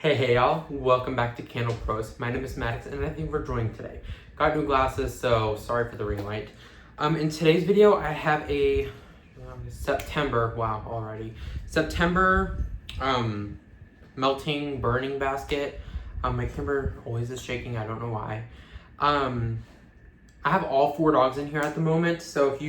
Hey y'all, welcome back to Candle Pros. My name is Maddox and thank you for joining today. Got new glasses, so sorry for the ring light. In today's video, I have a September melting burning basket. My camera always is shaking, I don't know why. I have all 4 dogs in here at the moment, so if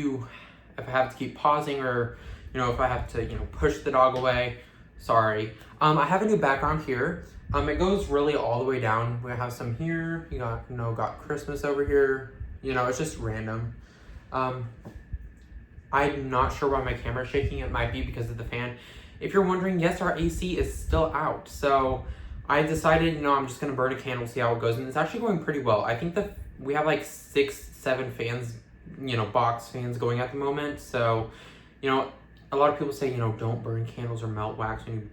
I have to keep pausing or if I have to push the dog away, sorry. I have a new background here. It goes really all the way down. We have some here. You got Christmas over here. It's just random. I'm not sure why my camera's shaking. It might be because of the fan. If you're wondering, yes, our AC is still out. So I decided, I'm just gonna burn a candle, see how it goes, and it's actually going pretty well. I think that we have like 6-7 fans, box fans going at the moment. So, a lot of people say, don't burn candles or melt wax when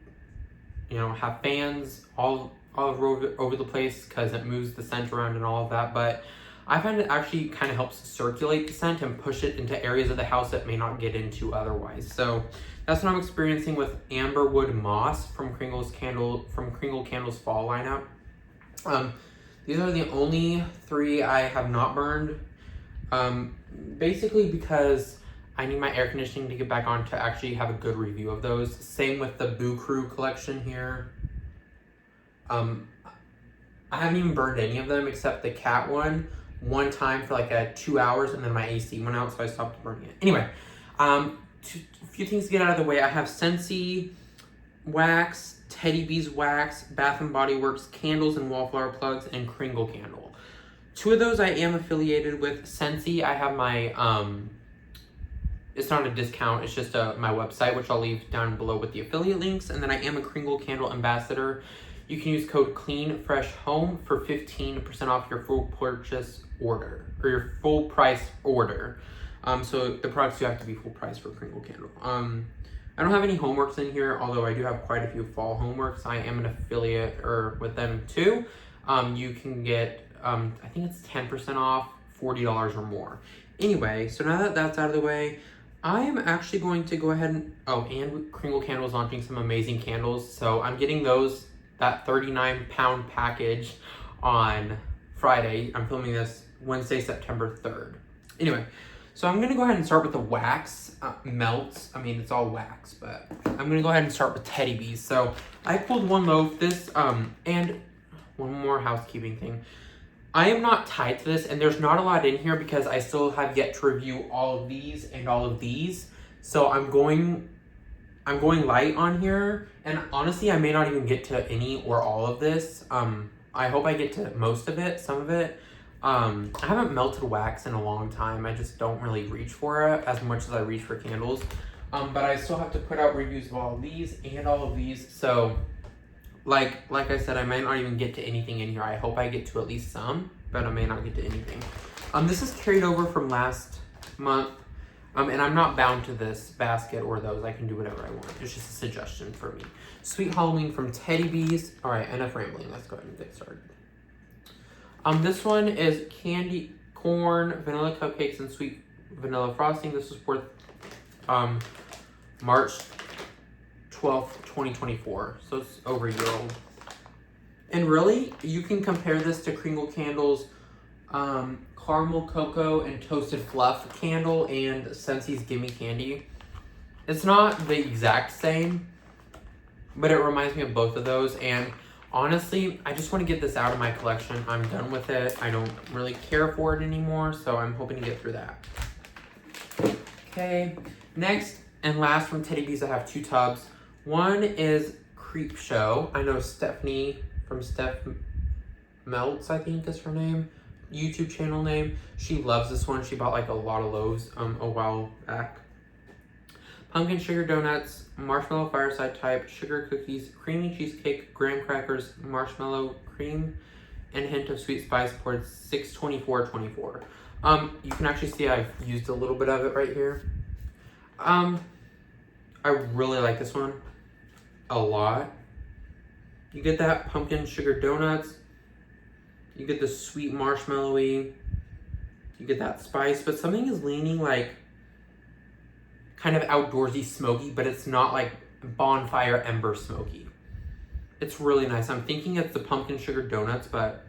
you have fans all over the place because it moves the scent around and all of that. But I find it actually kind of helps circulate the scent and push it into areas of the house that may not get into otherwise. So that's what I'm experiencing with Amberwood Moss from Kringle Candle's fall lineup. These are the only 3 I have not burned, basically because I need my air conditioning to get back on to actually have a good review of those. Same with the Boo Crew collection here. I haven't even burned any of them except the cat one time for like 2 hours, and then my AC went out, so I stopped burning it. Anyway, a few things to get out of the way. I have Scentsy wax, Teddy Bees wax, Bath & Body Works candles and wallflower plugs, and Kringle Candle. 2 of those I am affiliated with. Scentsy, I have my it's not a discount, it's just my website, which I'll leave down below with the affiliate links. And then I am a Kringle Candle ambassador. You can use code CLEANFRESHHOME for 15% off your full purchase order, or your full price order. So the products do have to be full price for Kringle Candle. I don't have any homeworks in here, although I do have quite a few fall homeworks. I am an affiliate with them too. You can get, I think it's 10% off, $40 or more. Anyway, so now that that's out of the way, I am actually going to go ahead and Kringle Candle is launching some amazing candles. So I'm getting that 39-pound package on Friday. I'm filming this Wednesday, September 3rd. Anyway, so I'm going to go ahead and start with the wax melts. I mean, it's all wax, but I'm going to go ahead and start with Teddy Bees. So I pulled 1 loaf. And one more housekeeping thing. I am not tied to this, and there's not a lot in here because I still have yet to review all of these and all of these. So I'm going light on here, and honestly, I may not even get to any or all of this. I hope I get to most of it, some of it. I haven't melted wax in a long time. I just don't really reach for it as much as I reach for candles. But I still have to put out reviews of all of these and all of these. So like I said, I might not even get to anything in here. I hope I get to at least some, but I may not get to anything. This is carried over from last month. And I'm not bound to this basket or those. I can do whatever I want. It's just a suggestion for me. Sweet Halloween from Teddy Bees. All right, enough rambling. Let's go ahead and get started. This one is candy corn, vanilla cupcakes, and sweet vanilla frosting. This is worth March 12th, 2024. So it's over a year old. And really, you can compare this to Kringle Candle's caramel cocoa and toasted fluff candle and Scentsy's Gimme Candy. It's not the exact same, but it reminds me of both of those. And honestly, I just want to get this out of my collection. I'm done with it. I don't really care for it anymore, so I'm hoping to get through that. Okay, next and last from Teddy Bees, I have 2 tubs. One is Creep Show. I know Stephanie from Steph Melts, I think is her name, YouTube channel name. She loves this one. She bought like a lot of loaves a while back. Pumpkin sugar donuts, marshmallow fireside type, sugar cookies, creamy cheesecake, graham crackers, marshmallow cream, and a hint of sweet spice poured $6.24.24. You can actually see I've used a little bit of it right here. I really like this one a lot. You get that pumpkin sugar donuts, you get the sweet marshmallowy, you get that spice, but something is leaning like kind of outdoorsy smoky, but it's not like bonfire ember smoky. It's really nice. I'm thinking it's the pumpkin sugar donuts, but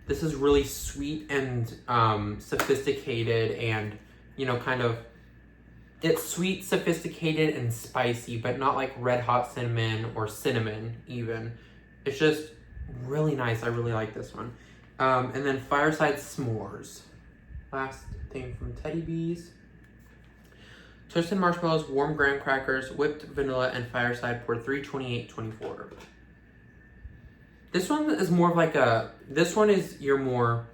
this is really sweet and sophisticated and, you know, kind of, it's sweet, sophisticated, and spicy, but not like red hot cinnamon or cinnamon even. It's just really nice. I really like this one. And then Fireside S'mores. Last thing from Teddy Bees. Toasted marshmallows, warm graham crackers, whipped vanilla, and Fireside pour 328.24. This one is more of like a, this one is your more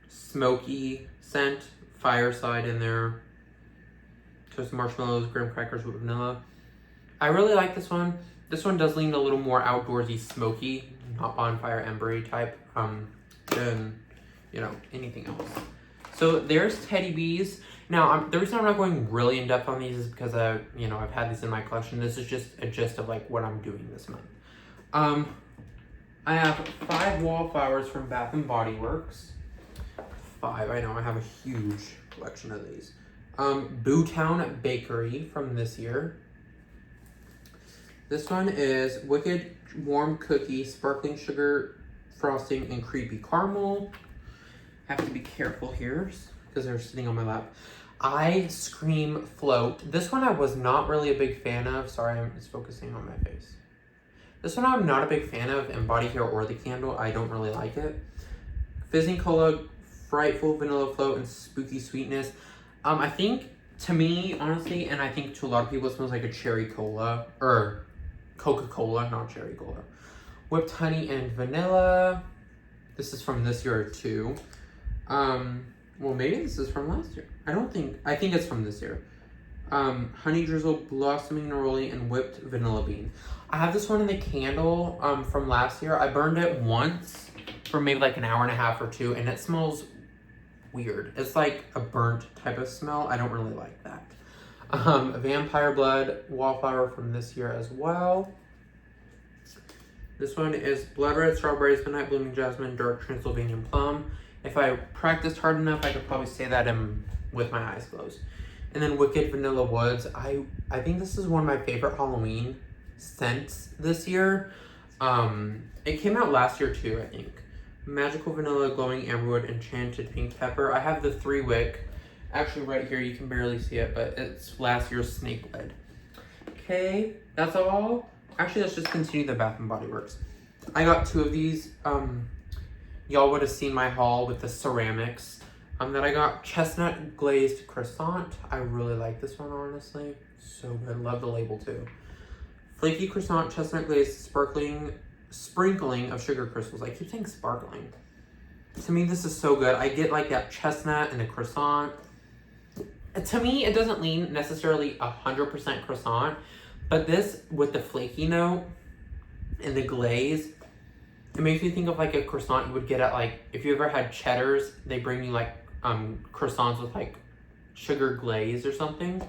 smoky scent. Fireside in there. Toasted marshmallows, graham crackers, whipped vanilla. I really like this one. This one does lean a little more outdoorsy, smoky, not bonfire embery type than, you know, anything else. So there's Teddy Bees. Now, the reason I'm not going really in depth on these is because you know, I've had these in my collection. This is just a gist of like what I'm doing this month. I have 5 wallflowers from Bath and Body Works. 5, I know, I have a huge collection of these. Bootown Bakery from this year. This one is Wicked Warm Cookie, Sparkling Sugar Frosting, and Creepy Caramel. I have to be careful here because they're sitting on my lap. Ice Cream Float. This one I was not really a big fan of. Sorry, it's focusing on my face. This one I'm not a big fan of in Body Care or the Candle. I don't really like it. Fizzing Cola, Frightful Vanilla Float, and Spooky Sweetness. I think, to me, honestly, and I think to a lot of people, it smells like a cherry cola, or Coca-Cola, not cherry cola. Whipped honey and vanilla. This is from this year too. Well, maybe this is from last year. I think it's from this year. Honey drizzle, blossoming neroli, and whipped vanilla bean. I have this one in the candle from last year. I burned it once for maybe like an hour and a half or 2, and it smells weird. It's like a burnt type of smell. I don't really like that. Vampire Blood Wallflower from this year as well. This one is Blood Red Strawberries, Midnight Blooming Jasmine, Dark Transylvanian Plum. If I practiced hard enough, I could probably say that with my eyes closed. And then Wicked Vanilla Woods. I think this is one of my favorite Halloween scents this year. It came out last year too, I think. Magical Vanilla, Glowing Amberwood, Enchanted Pink Pepper. I have the 3-wick. Actually, right here, you can barely see it, but it's last year's Snake Lid. Okay, that's all. Actually, let's just continue the Bath and Body Works. I got 2 of these. Y'all would have seen my haul with the ceramics. That I got Chestnut Glazed Croissant. I really like this one, honestly. So good. Love the label, too. Flaky Croissant, Chestnut Glazed, Sprinkling of Sugar Crystals. I keep saying sparkling. To me, this is so good. I get like that chestnut and the croissant. To me, it doesn't lean necessarily 100% croissant, but this with the flaky note and the glaze, it makes me think of like a croissant you would get at like, if you ever had Cheddar's, they bring you like croissants with like sugar glaze or something.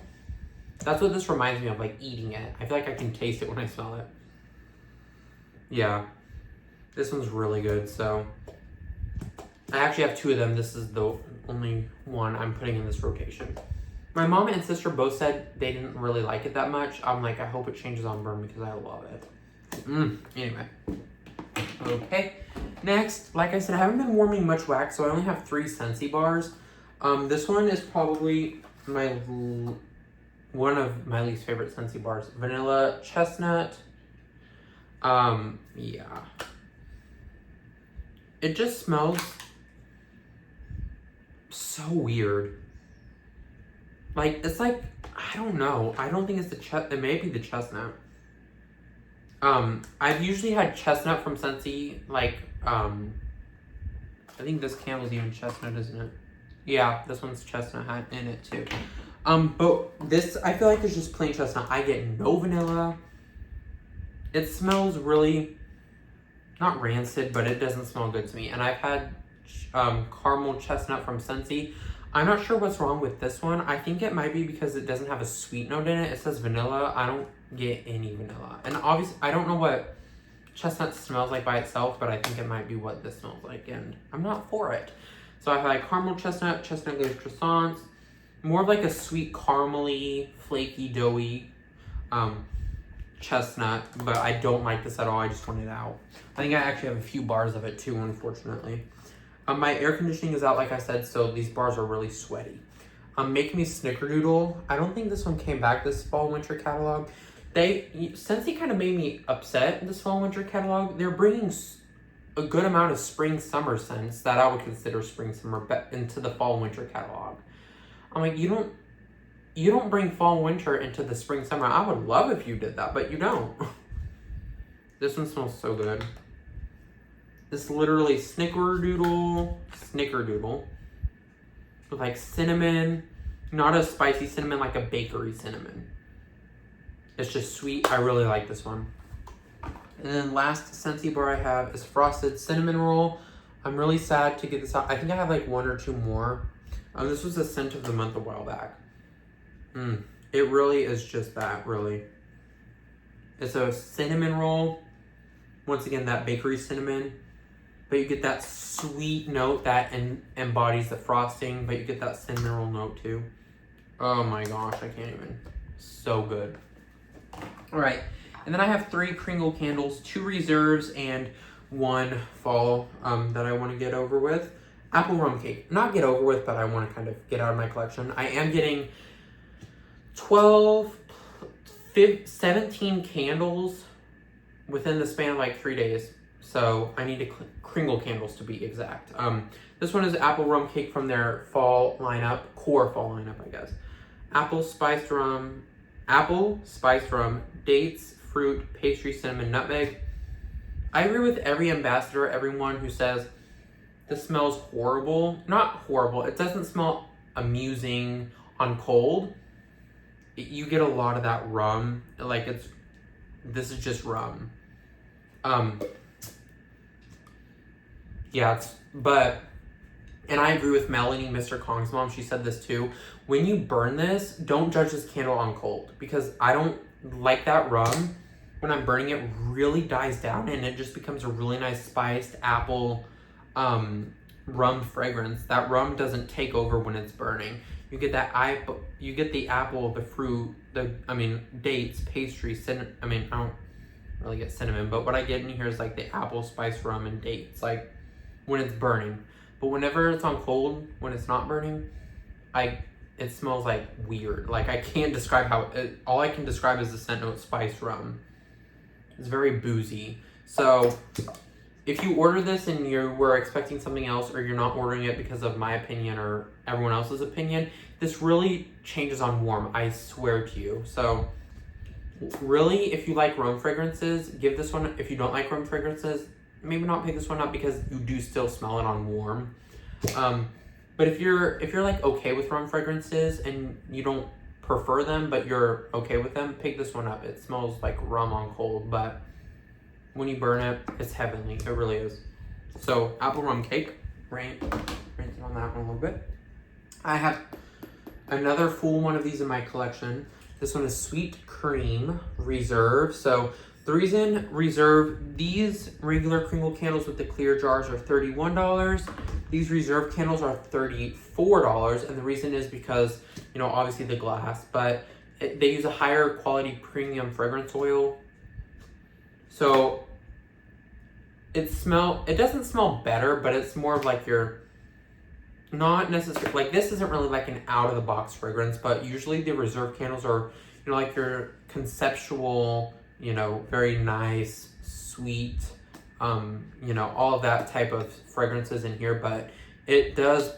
That's what this reminds me of, like eating it. I feel like I can taste it when I smell it. Yeah, this one's really good. So I actually have 2 of them. This is the only one I'm putting in this rotation. My mom and sister both said they didn't really like it that much. I'm like, I hope it changes on burn because I love it. Anyway. Okay. Next, like I said, I haven't been warming much wax, so I only have 3 Scentsy bars. This one is probably one of my least favorite Scentsy bars. Vanilla Chestnut. Yeah. It just smells so weird. Like, it's like, I don't know. I don't think it's it may be the chestnut. I've usually had chestnut from Scentsy, like, I think this candle's even chestnut, isn't it? Yeah, this one's chestnut in it too. But this, I feel like it's just plain chestnut. I get no vanilla. It smells really, not rancid, but it doesn't smell good to me. And I've had caramel chestnut from Scentsy. I'm not sure what's wrong with this one. I think it might be because it doesn't have a sweet note in it. It says vanilla. I don't get any vanilla. And obviously, I don't know what chestnut smells like by itself, but I think it might be what this smells like. And I'm not for it. So I've had caramel chestnut, chestnut glazed croissants. More of like a sweet caramely, flaky, doughy chestnut, but I don't like this at all. I just want it out. I think I actually have a few bars of it too, unfortunately. My air conditioning is out, like I said, so these bars are really sweaty. Make Me Snickerdoodle. I don't think this one came back this fall winter catalog. Since they kind of made me upset this fall winter catalog, they're bringing a good amount of spring summer scents that I would consider spring summer into the fall winter catalog. I'm like, you don't bring fall winter into the spring summer. I would love if you did that, but you don't. This one smells so good. This literally snickerdoodle with like cinnamon, not a spicy cinnamon, like a bakery cinnamon. It's just sweet. I really like this one. And then last Scentsy bar I have is Frosted Cinnamon Roll. I'm really sad to get this out. I think I have like 1 or 2 more. This was a scent of the month a while back. It really is just that, really. It's a cinnamon roll. Once again, that bakery cinnamon. But you get that sweet note that embodies the frosting, but you get that cinnamon roll note too. Oh my gosh, I can't even. So good. All right, and then I have 3 Kringle candles, 2 reserves, and 1 fall that I want to get over with. Apple rum cake. Not get over with, but I want to kind of get out of my collection. I am getting 17 candles within the span of like 3 days. So I need Kringle candles to be exact. This one is apple rum cake from their fall lineup, core fall lineup, I guess. Apple spiced rum, dates, fruit, pastry, cinnamon, nutmeg. I agree with every ambassador, everyone who says this smells horrible. Not horrible. It doesn't smell amusing on cold. You get a lot of that rum. Like this is just rum. Yeah, and I agree with Melanie, Mr. Kong's mom. She said this too. When you burn this, don't judge this candle on cold, because I don't like that rum. When I'm burning it, really dies down and it just becomes a really nice spiced apple rum fragrance. That rum doesn't take over when it's burning. You get that you get the apple, the fruit, dates, pastry, cinnamon. I don't really get cinnamon, but what I get in here is like the apple spice rum and dates, like when it's burning. But whenever it's on cold, when it's not burning, it smells like weird. Like I can't describe all I can describe is the scent note spice rum. It's very boozy. So if you order this and you were expecting something else, or you're not ordering it because of my opinion or everyone else's opinion, this really changes on warm, I swear to you. So really, if you like rum fragrances, give this one. If you don't like rum fragrances, maybe not pick this one up, because you do still smell it on warm. But if you're like okay with rum fragrances and you don't prefer them, but you're okay with them, pick this one up. It smells like rum on cold, but when you burn it, it's heavenly. It really is. So apple rum cake, rinsing on that one a little bit. I have another full one of these in my collection. This one is Sweet Cream Reserve. So the reason Reserve, these regular Kringle candles with the clear jars are $31. These Reserve candles are $34. And the reason is because, obviously the glass, but they use a higher quality premium fragrance oil. So it doesn't smell better, but it's more of like not necessarily, like this isn't really like an out of the box fragrance, but usually the Reserve candles are, like your conceptual, very nice, sweet, all of that type of fragrances in here, but it does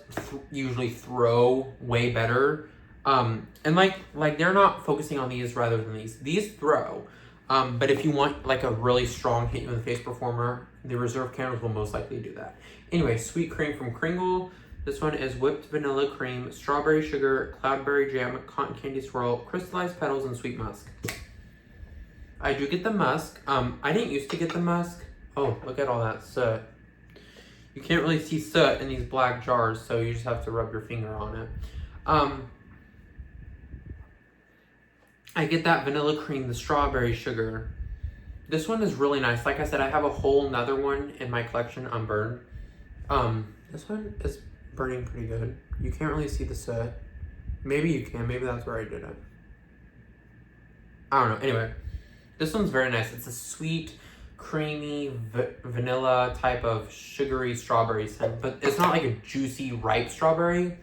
usually throw way better. And like they're not focusing on these rather than these. These throw. But if you want like a really strong hit you in the face performer, the Reserve candles will most likely do that. Anyway, Sweet Cream from Kringle. This one is whipped vanilla cream, strawberry sugar, cloudberry jam, cotton candy swirl, crystallized petals, and sweet musk. I do get the musk. I didn't used to get the musk. Oh, look at all that soot. You can't really see soot in these black jars, so you just have to rub your finger on it. I get that vanilla cream, the strawberry sugar. This one is really nice. Like I said, I have a whole nother one in my collection unburned. This one is burning pretty good. You can't really see the soot. Maybe you can. Maybe that's where I did it. I don't know. Anyway, This one's very nice. It's a sweet, creamy, vanilla type of sugary strawberry scent, but it's not like a juicy, ripe strawberry.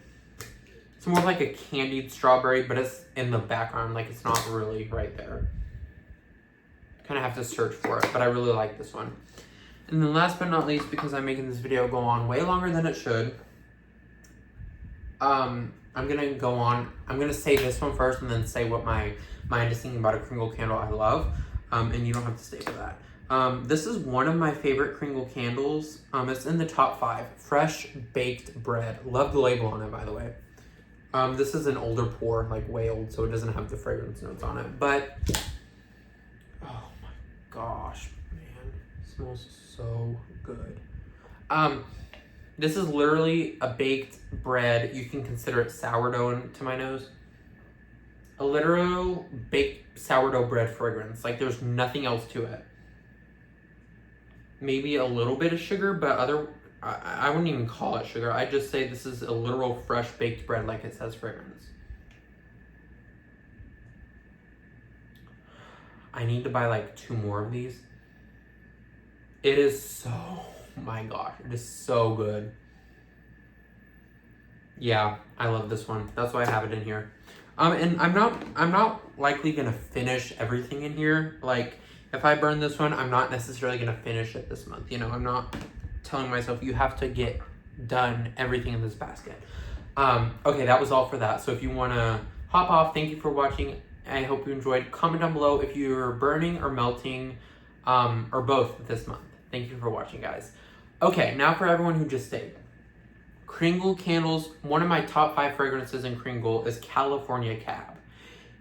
It's more like a candied strawberry, but it's in the background, like it's not really right there. Kind of have to search for it, but I really like this one. And then last but not least, because I'm making this video go on way longer than it should, I'm gonna say this one first and then say what my mind is thinking about a Kringle candle I love, and you don't have to stay for that. This is one of my favorite Kringle candles. It's in the top 5. Fresh baked bread. Love the label on it, by the way. This is an older pour, like way old, so it doesn't have the fragrance notes on it, but oh my gosh, man, it smells so good. This is literally a baked bread. You can consider it sourdough to my nose. A literal baked sourdough bread fragrance. Like there's nothing else to it. Maybe a little bit of sugar, but I wouldn't even call it sugar. I'd just say this is a literal fresh baked bread like it says fragrance. I need to buy like 2 more of these. It is so, oh my gosh, it is so good. Yeah, I love this one. That's why I have it in here. And I'm not likely gonna finish everything in here. Like if I burn this one, I'm not necessarily gonna finish it this month. You know, I'm not telling myself you have to get done everything in this basket. Okay, that was all for that. So if you wanna hop off, thank you for watching. I hope you enjoyed. Comment down below if you're burning or melting, or both this month. Thank you for watching, guys. Okay, now for everyone who just stayed. Kringle candles, one of my top 5 fragrances in Kringle is California Cab.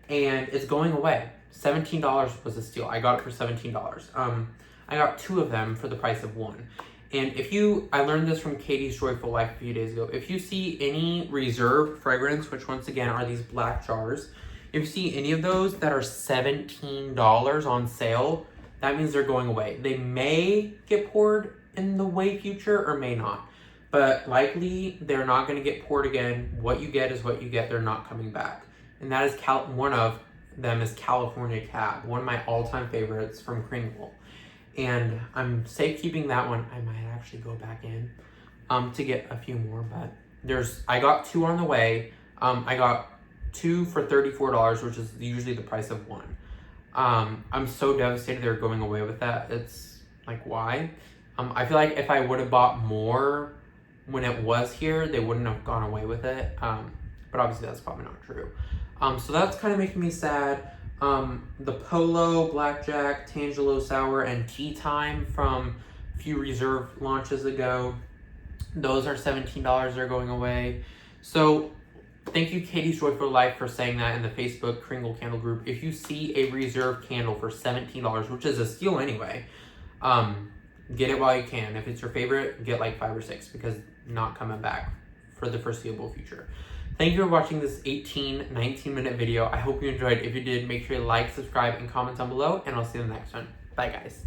And it's going away. $17 was a steal. I got it for $17. I got 2 of them for the price of 1. And I learned this from Katie's Joyful Life a few days ago. If you see any reserve fragrance, which once again are these black jars, if you see any of those that are $17 on sale, that means they're going away. They may get poured in the way future or may not. But likely, they're not going to get poured again. What you get is what you get. They're not coming back. And that is one of them is California Cab, one of my all-time favorites from Kringle. And I'm safe keeping that one. I might actually go back in to get a few more, but I got 2 on the way. I got 2 for $34, which is usually the price of 1. I'm so devastated they're going away with that. It's like, why? I feel like if I would have bought more when it was here, they wouldn't have gone away with it. But obviously that's probably not true. So that's kind of making me sad. The Polo, Blackjack, Tangelo Sour, and Tea Time from a few reserve launches ago, those are $17. They're going away. So thank you, Katie's Joyful Life, for saying that in the Facebook Kringle Candle group. If you see a reserve candle for $17, which is a steal anyway, get it while you can. If it's your favorite, get like 5 or 6 because not coming back for the foreseeable future. Thank you for watching this 19 minute video. I hope you enjoyed. If you did, make sure you like, subscribe, and comment down below, and I'll see you in the next one. Bye, guys.